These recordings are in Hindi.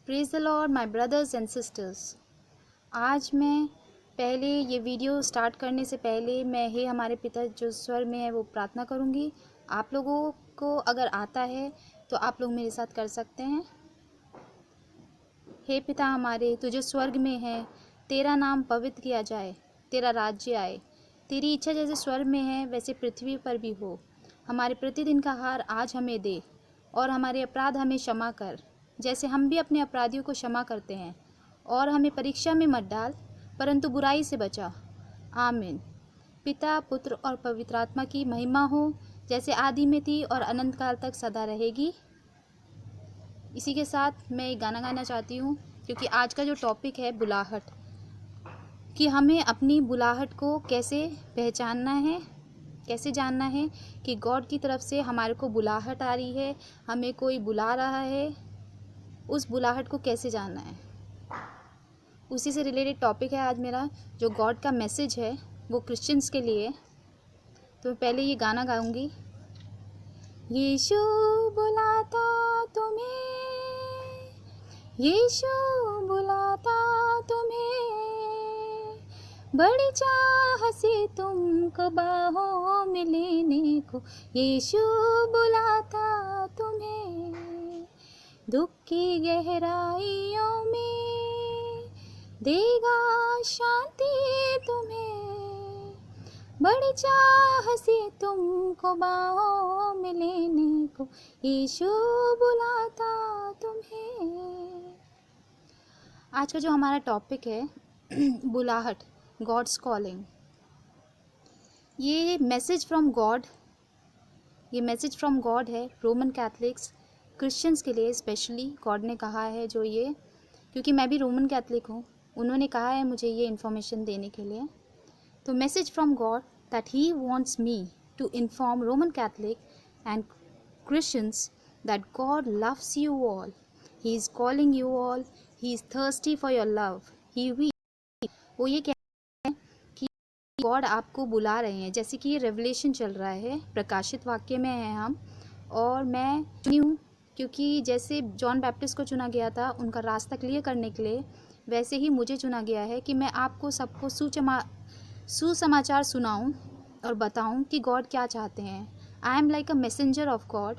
Praise the Lord my brothers and sisters. आज मैं पहले ये वीडियो स्टार्ट करने से पहले मैं हे हमारे पिता जो स्वर में है वो प्रार्थना करूँगी। आप लोगों को अगर आता है तो आप लोग मेरे साथ कर सकते हैं। हे पिता हमारे, तू जो स्वर्ग में है, तेरा नाम पवित्र किया जाए, तेरा राज्य आए, तेरी इच्छा जैसे स्वर्ग में है वैसे पृथ्वी पर भी हो। हमारे प्रतिदिन का आहार आज हमें दे और हमारे अपराध हमें क्षमा कर, जैसे हम भी अपने अपराधियों को क्षमा करते हैं, और हमें परीक्षा में मत डाल परंतु बुराई से बचा। आमीन। पिता, पुत्र और पवित्र आत्मा की महिमा हो, जैसे आदि में थी और अनंत काल तक सदा रहेगी। इसी के साथ मैं एक गाना गाना चाहती हूँ, क्योंकि आज का जो टॉपिक है बुलाहट, कि हमें अपनी बुलाहट को कैसे पहचानना है, कैसे जानना है कि गॉड की तरफ से हमारे को बुलाहट आ रही है, हमें कोई बुला रहा है, उस बुलाहट को कैसे जानना है। उसी से रिलेटेड टॉपिक है आज मेरा। जो गॉड का मैसेज है वो क्रिश्चियंस के लिए। तो पहले ये गाना गाऊंगी। यीशु बुलाता तुम्हें, यीशु बुलाता तुम्हें, बड़ी चाह से तुमको बाहों में लेने को, यीशु बुलाता तुम्हें, दुख की गहराइयों में देगा शांति तुम्हें, बड़ी चाह से तुमको बाहों में लेने को, यीशु बुलाता तुम्हें। आज का जो हमारा टॉपिक है बुलाहट, गॉड्स कॉलिंग। ये मैसेज फ्रॉम गॉड, ये मैसेज फ्रॉम गॉड है रोमन कैथलिक्स, क्रिश्चियंस के लिए स्पेशली गॉड ने कहा है। जो ये, क्योंकि मैं भी रोमन कैथलिक हूँ, उन्होंने कहा है मुझे ये इन्फॉर्मेशन देने के लिए। तो message from God that he wants me to inform Roman Catholic and Christians that God loves you all, he is calling you all, he is thirsty for your love, he we. वो ये कह रहे हैं कि गॉड आपको बुला रहे हैं। जैसे कि ये रेवलेशन चल रहा है, प्रकाशित वाक्य में है हम, और मैं चुनी हूँ क्योंकि जैसे जॉन बैप्टिस्ट को चुना गया था उनका रास्ता क्लियर करने के लिए, वैसे ही मुझे चुना गया है कि मैं आपको सबको सुसमाचार सुनाऊं और बताऊं कि गॉड क्या चाहते हैं। I am like a messenger of God,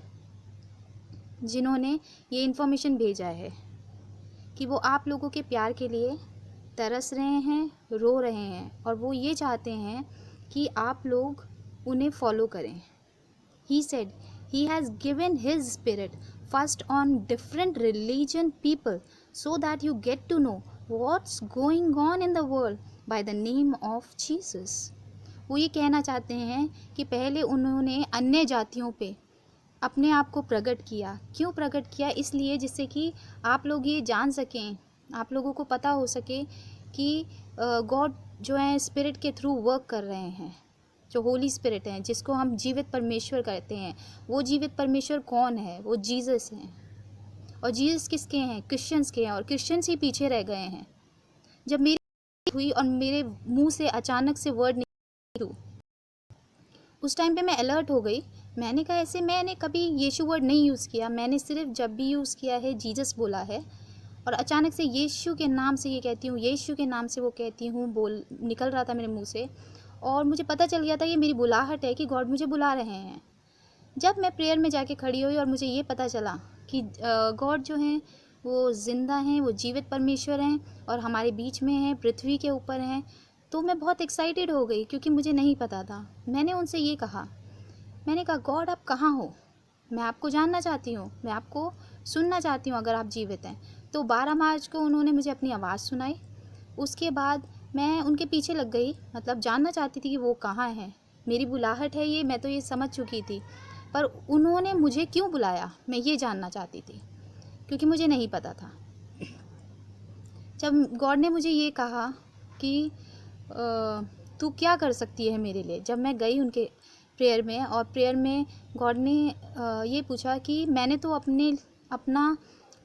जिन्होंने ये इन्फॉर्मेशन भेजा है कि वो आप लोगों के प्यार के लिए तरस रहे हैं, रो रहे हैं, और वो ये चाहते हैं कि आप लोग उन्हें फॉलो करें। He said he has given his spirit first on different religion people so that you get to know what's going on in the world by the name of Jesus. वो ये कहना चाहते हैं कि पहले उन्होंने अन्य जातियों पे अपने आप को प्रकट किया। क्यों प्रकट किया? इसलिए जिससे कि आप लोग ये जान सकें, आप लोगों को पता हो सके कि गॉड जो है स्पिरिट के थ्रू वर्क कर रहे हैं। जो होली स्पिरिट हैं, जिसको हम जीवित परमेश्वर कहते हैं, वो जीवित परमेश्वर कौन है? वो जीसस हैं। और जीसस किसके हैं? क्रिश्चियंस के हैं, और क्रिश्चियंस ही पीछे रह गए हैं। जब मेरी हुई और मेरे मुंह से अचानक से वर्ड निकली, उस टाइम पे मैं अलर्ट हो गई। मैंने कहा ऐसे मैंने कभी यीशु वर्ड नहीं यूज़ किया, मैंने सिर्फ जब भी यूज़ किया है जीसस बोला है, और अचानक से यीशु के नाम से ये कहती हूँ, यीशु के नाम से वो कहती हूँ, बोल निकल रहा था मेरे मुँह से, और मुझे पता चल गया था ये मेरी बुलाहट है कि गॉड मुझे बुला रहे हैं। जब मैं प्रेयर में जाके खड़ी हुई और मुझे ये पता चला कि गॉड जो हैं वो ज़िंदा हैं, वो जीवित परमेश्वर हैं और हमारे बीच में हैं, पृथ्वी के ऊपर हैं, तो मैं बहुत एक्साइटेड हो गई, क्योंकि मुझे नहीं पता था। मैंने उनसे ये कहा, मैंने कहा गॉड आप कहाँ हो? मैं आपको जानना चाहती हूँ, मैं आपको सुनना चाहती हूँ अगर आप जीवित हैं। तो 12 मार्च को उन्होंने मुझे अपनी आवाज़ सुनाई। उसके बाद मैं उनके पीछे लग गई, मतलब जानना चाहती थी कि वो कहाँ हैं। मेरी बुलाहट है ये, मैं तो ये समझ चुकी थी, पर उन्होंने मुझे क्यों बुलाया मैं ये जानना चाहती थी, क्योंकि मुझे नहीं पता था। जब गॉड ने मुझे ये कहा कि तू क्या कर सकती है मेरे लिए, जब मैं गई उनके प्रेयर में, और प्रेयर में गॉड ने ये पूछा कि मैंने तो अपना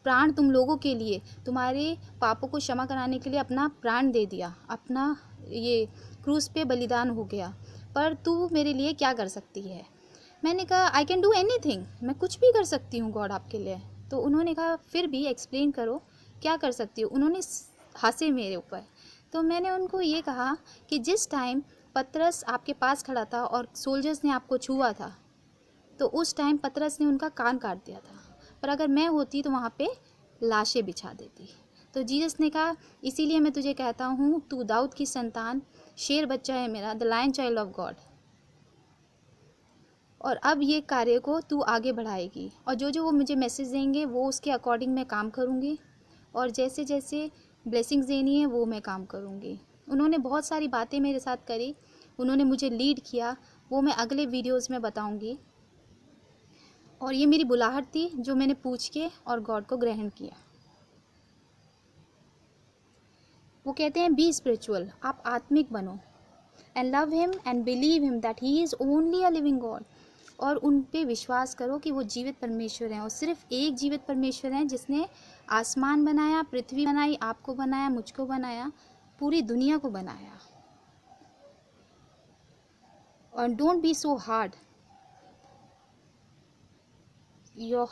प्राण तुम लोगों के लिए, तुम्हारे पापों को क्षमा कराने के लिए अपना प्राण दे दिया, अपना ये क्रूस पे बलिदान हो गया, पर तू मेरे लिए क्या कर सकती है? मैंने कहा आई कैन डू एनीथिंग, मैं कुछ भी कर सकती हूँ गॉड आपके लिए। तो उन्होंने कहा फिर भी एक्सप्लेन करो क्या कर सकती हो। उन्होंने हंसे मेरे ऊपर। तो मैंने उनको ये कहा कि जिस टाइम पतरस आपके पास खड़ा था और सोल्जर्स ने आपको छुआ था, तो उस टाइम पतरस ने उनका कान काट दिया था, पर अगर मैं होती तो वहाँ पे लाशें बिछा देती। तो जीसस ने कहा, इसीलिए मैं तुझे कहता हूँ, तू दाऊद की संतान, शेर बच्चा है मेरा, the lion child of God. और अब ये कार्य को तू आगे बढ़ाएगी, और जो जो वो मुझे मैसेज देंगे वो उसके अकॉर्डिंग मैं काम करूँगी, और जैसे जैसे ब्लेसिंग्स देनी है वो मैं काम करूँगी। उन्होंने बहुत सारी बातें मेरे साथ करी, उन्होंने मुझे लीड किया, वो मैं अगले वीडियोज़ में बताऊँगी। और ये मेरी बुलाहट थी जो मैंने पूछ के और गॉड को ग्रहण किया। वो कहते हैं बी स्पिरिचुअल, आप आत्मिक बनो, and love him and believe him that he is only a living God. और उन पे विश्वास करो कि वो जीवित परमेश्वर हैं, और सिर्फ एक जीवित परमेश्वर हैं जिसने आसमान बनाया, पृथ्वी बनाई, आपको बनाया, मुझको बनाया, पूरी दुनिया को बनाया। और डोंट बी सो हार्ड यो,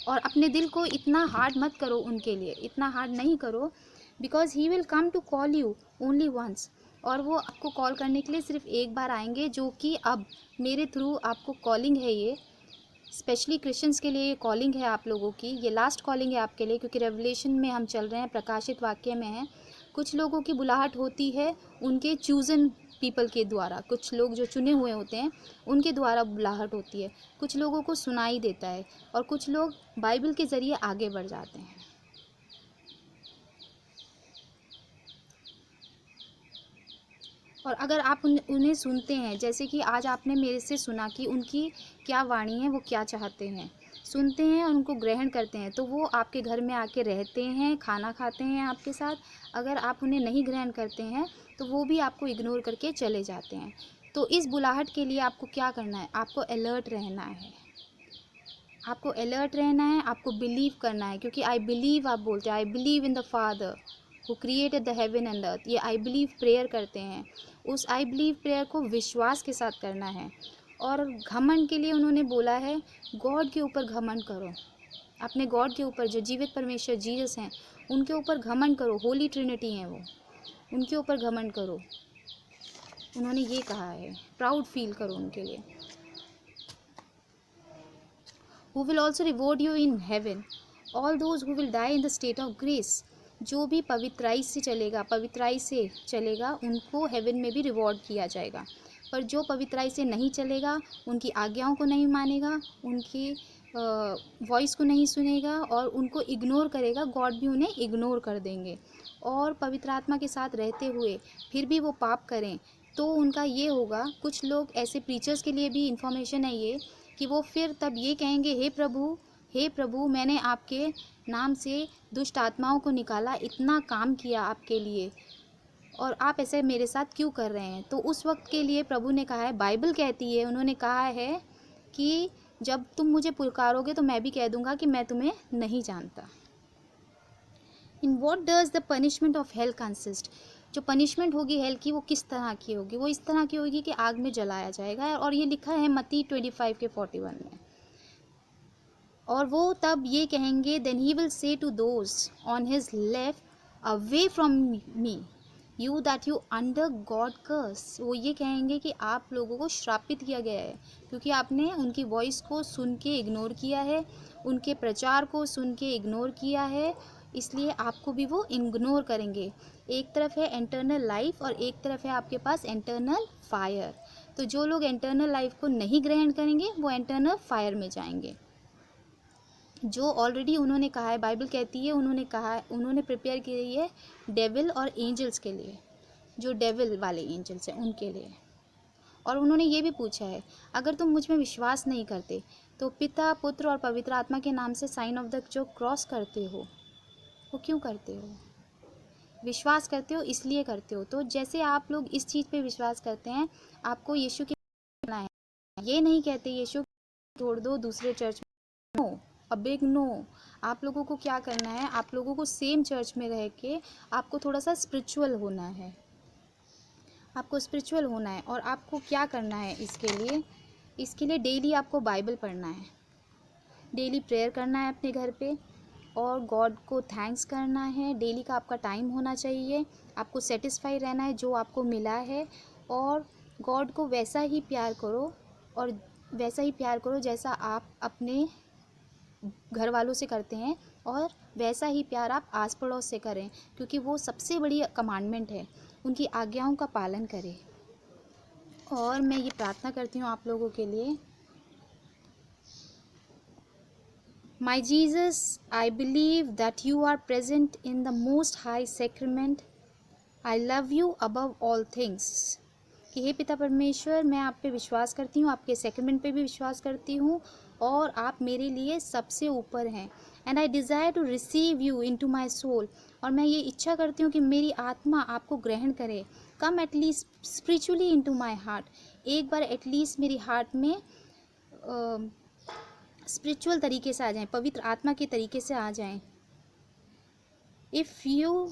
और अपने दिल को इतना हार्ड मत करो उनके लिए, इतना हार्ड नहीं करो, because he will come to call you only once. और वो आपको कॉल करने के लिए सिर्फ एक बार आएंगे, जो कि अब मेरे थ्रू आपको कॉलिंग है। ये स्पेशली क्रिश्चियंस के लिए ये कॉलिंग है, आप लोगों की ये लास्ट कॉलिंग है आपके लिए, क्योंकि रेवलेशन में हम चल रहे हैं, प्रकाशित वाक्य में है। कुछ लोगों की बुलाहट होती है उनके चूजन पीपल के द्वारा, कुछ लोग जो चुने हुए होते हैं उनके द्वारा बुलाहट होती है, कुछ लोगों को सुनाई देता है, और कुछ लोग बाइबल के ज़रिए आगे बढ़ जाते हैं। और अगर आप उन्हें सुनते हैं, जैसे कि आज आपने मेरे से सुना कि उनकी क्या वाणी है, वो क्या चाहते हैं, सुनते हैं और उनको ग्रहण करते हैं, तो वो आपके घर में आके रहते हैं, खाना खाते हैं आपके साथ। अगर आप उन्हें नहीं ग्रहण करते हैं तो वो भी आपको इग्नोर करके चले जाते हैं। तो इस बुलाहट के लिए आपको क्या करना है, आपको अलर्ट रहना है, आपको अलर्ट रहना है, आपको बिलीव करना है, क्योंकि आई बिलीव आप बोलते हैं, I believe in the father who created the heaven and earth, ये आई बिलीव प्रेयर करते हैं। उस आई बिलीव प्रेयर को विश्वास के साथ करना है। और घमंड के लिए उन्होंने बोला है, गॉड के ऊपर घमंड करो, अपने गॉड के ऊपर, जो जीवित परमेश्वर जीसस हैं उनके ऊपर घमंड करो, होली ट्रिनिटी हैं वो, उनके ऊपर घमंड करो। उन्होंने ये कहा है, प्राउड फील करो उनके लिए। who will also reward you in heaven all those who will die in the state of grace। जो भी पवित्राई से चलेगा उनको हेवन में भी रिवॉर्ड किया जाएगा। पर जो पवित्राई से नहीं चलेगा, उनकी आज्ञाओं को नहीं मानेगा, उनकी वॉइस को नहीं सुनेगा और उनको इग्नोर करेगा, गॉड भी उन्हें इग्नोर कर देंगे। और पवित्र आत्मा के साथ रहते हुए फिर भी वो पाप करें, तो उनका ये होगा, कुछ लोग ऐसे प्रीचर्स के लिए भी इंफॉर्मेशन है ये, कि वो फिर तब ये कहेंगे, हे प्रभु मैंने आपके नाम से दुष्ट आत्माओं को निकाला, इतना काम किया आपके लिए, और आप ऐसे मेरे साथ क्यों कर रहे हैं। तो उस वक्त के लिए प्रभु ने कहा है, बाइबल कहती है, उन्होंने कहा है कि जब तुम मुझे पुकारोगे तो मैं भी कह दूंगा कि मैं तुम्हें नहीं जानता। In what does the punishment of hell consist. जो पनिशमेंट होगी हेल की, वो किस तरह की होगी, वो इस तरह की होगी कि आग में जलाया जाएगा। और ये लिखा है मत्ती 25 के 41 में। और वो तब ये कहेंगे, then he will say to those on his left, away from me you that you under God curse. वो ये कहेंगे कि आप लोगों को श्रापित किया गया है, क्योंकि आपने उनकी वॉइस को सुन के इग्नोर किया है, उनके प्रचार को सुन के इग्नोर किया है, इसलिए आपको भी वो इग्नोर करेंगे। एक तरफ है इंटरनल लाइफ और एक तरफ है आपके पास इंटरनल फायर। तो जो लोग इंटरनल लाइफ को नहीं ग्रहण करेंगे वो इंटरनल फायर में जाएंगे। जो ऑलरेडी उन्होंने कहा है, बाइबल कहती है, उन्होंने कहा है, उन्होंने प्रिपेयर की है डेविल और एंजल्स के लिए, जो डेविल वाले एंजल्स हैं उनके लिए। और उन्होंने ये भी पूछा है, अगर तुम मुझ में विश्वास नहीं करते तो पिता, पुत्र और पवित्र आत्मा के नाम से साइन ऑफ द जो क्रॉस करते हो वो क्यों करते हो। विश्वास करते हो इसलिए करते हो। तो जैसे आप लोग इस चीज़ पे विश्वास करते हैं, आपको यीशु के है, ये नहीं कहते यीशु छोड़ दो दूसरे चर्च में, नो, अ बिग नो। आप लोगों को क्या करना है, आप लोगों को सेम चर्च में रह के आपको थोड़ा सा स्पिरिचुअल होना है, आपको स्पिरिचुअल होना है। और आपको क्या करना है इसके लिए डेली आपको बाइबल पढ़ना है, डेली प्रेयर करना है अपने घर पे, और गॉड को थैंक्स करना है। डेली का आपका टाइम होना चाहिए, आपको सेटिस्फाई रहना है जो आपको मिला है, और गॉड को वैसा ही प्यार करो, और वैसा ही प्यार करो जैसा आप अपने घर वालों से करते हैं, और वैसा ही प्यार आप आस पड़ोस से करें, क्योंकि वो सबसे बड़ी कमांडमेंट है। उनकी आज्ञाओं का पालन करें। और मैं ये प्रार्थना करती हूँ आप लोगों के लिए। My Jesus, I believe that you are present in the most high sacrament. I love you above all things. कि हे पिता परमेश्वर, मैं आप पे विश्वास करती हूँ, आपके सेक्रेमेंट पे भी विश्वास करती हूँ, और आप मेरे लिए सबसे ऊपर हैं। And I desire to receive you in to my soul, और मैं ये इच्छा करती हूँ कि मेरी आत्मा आपको ग्रहण करे। Come at least spiritually in to my heart, एक बार एटलीस्ट मेरी हार्ट में स्पिरिचुअल तरीके से आ जाएं, पवित्र आत्मा के तरीके से आ जाएं। If you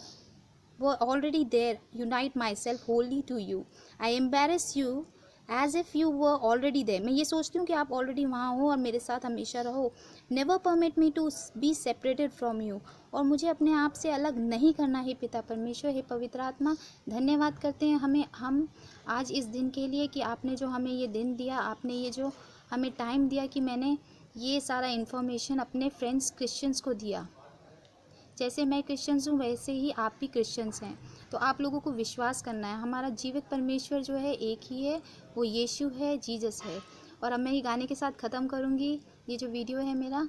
were already there, unite myself holy to you. I embrace you as if you were already there. मैं ये सोचती हूँ कि आप ऑलरेडी वहाँ हो और मेरे साथ हमेशा रहो। Never permit me to be separated from you, और मुझे अपने आप से अलग नहीं करना है पिता परमेश्वर। हे पवित्र आत्मा, धन्यवाद करते हैं हम आज इस दिन के लिए कि आपने जो हमें ये दिन दिया, आपने ये जो हमें टाइम दिया कि मैंने ये सारा इन्फॉर्मेशन अपने फ्रेंड्स क्रिश्चियंस को दिया। जैसे मैं क्रिश्चियंस हूँ वैसे ही आप भी क्रिश्चियंस हैं। तो आप लोगों को विश्वास करना है, हमारा जीवित परमेश्वर जो है एक ही है, वो यीशु है, जीसस है। और अब मैं ये गाने के साथ ख़त्म करूँगी ये जो वीडियो है मेरा।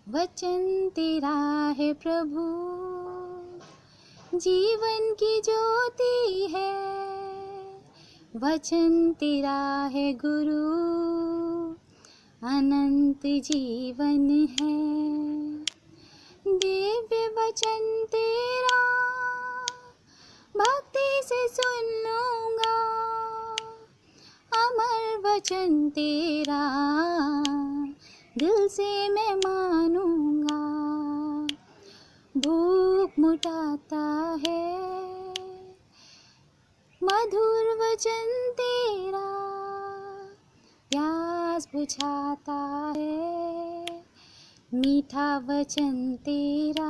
वचन तेरा है प्रभु, जीवन की ज्योति है। वचन तेरा है गुरु, अनंत जीवन है। दिव्य वचन तेरा भक्ति से सुन लूँगा, अमर वचन तेरा दिल से मैं मानूँगा। भूख मिटाता है मधुर वचन तेरा, प्यास बुझाता है मीठा वचन तेरा।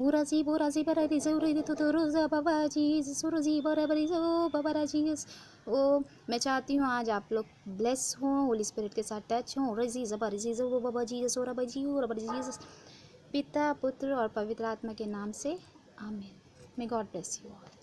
उराजी बोराजी बराजी जोरी तो रोजा बाबा जीसस, उराजी बराबरी जो बाबा जीसस। ओ मैं चाहती हूँ आज आप लोग ब्लेस हों, होली स्पिरिट के साथ टच हों। उराजी जबरजी जो बाबा जीसस, और बाजी और बाबा जीसस, पिता पुत्र और पवित्र आत्मा के नाम से आमीन। May God bless you all.